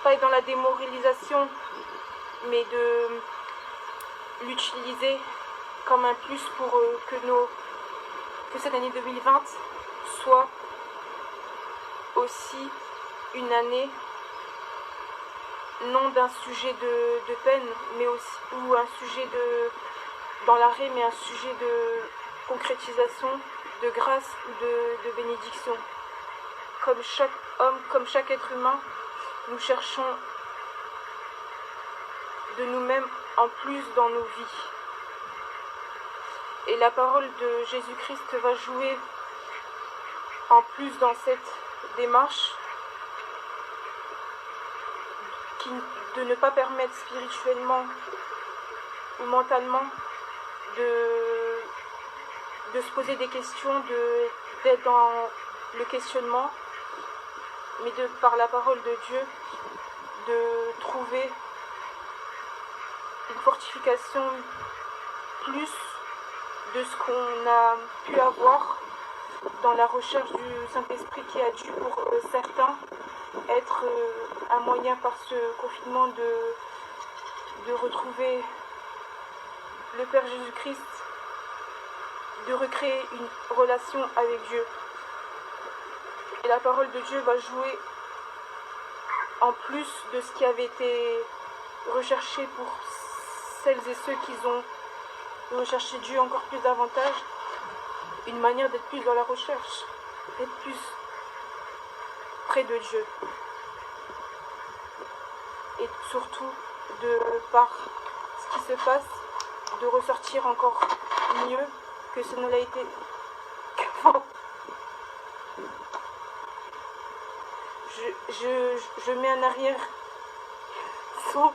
pas être dans la démoralisation, mais de l'utiliser comme un plus pour que cette année 2020 soit aussi une année non d'un sujet de peine, mais aussi, ou un sujet dans l'arrêt, mais un sujet de concrétisation, de grâce ou de bénédiction. Comme chaque homme, comme chaque être humain, nous cherchons de nous-mêmes en plus dans nos vies. Et la parole de Jésus-Christ va jouer en plus dans cette démarche de ne pas permettre spirituellement ou mentalement de se poser des questions, d'être dans le questionnement, mais par la parole de Dieu, de trouver une fortification plus de ce qu'on a pu avoir dans la recherche du Saint-Esprit qui a dû pour certains être un moyen par ce confinement de retrouver le Père Jésus-Christ, de recréer une relation avec Dieu. Et la parole de Dieu va jouer en plus de ce qui avait été recherché pour celles et ceux qui ont recherché Dieu encore plus davantage, une manière d'être plus dans la recherche, d'être plus près de Dieu. Et surtout, par ce qui se passe, de ressortir encore mieux que ce ne l'a été qu'avant. Je mets en arrière son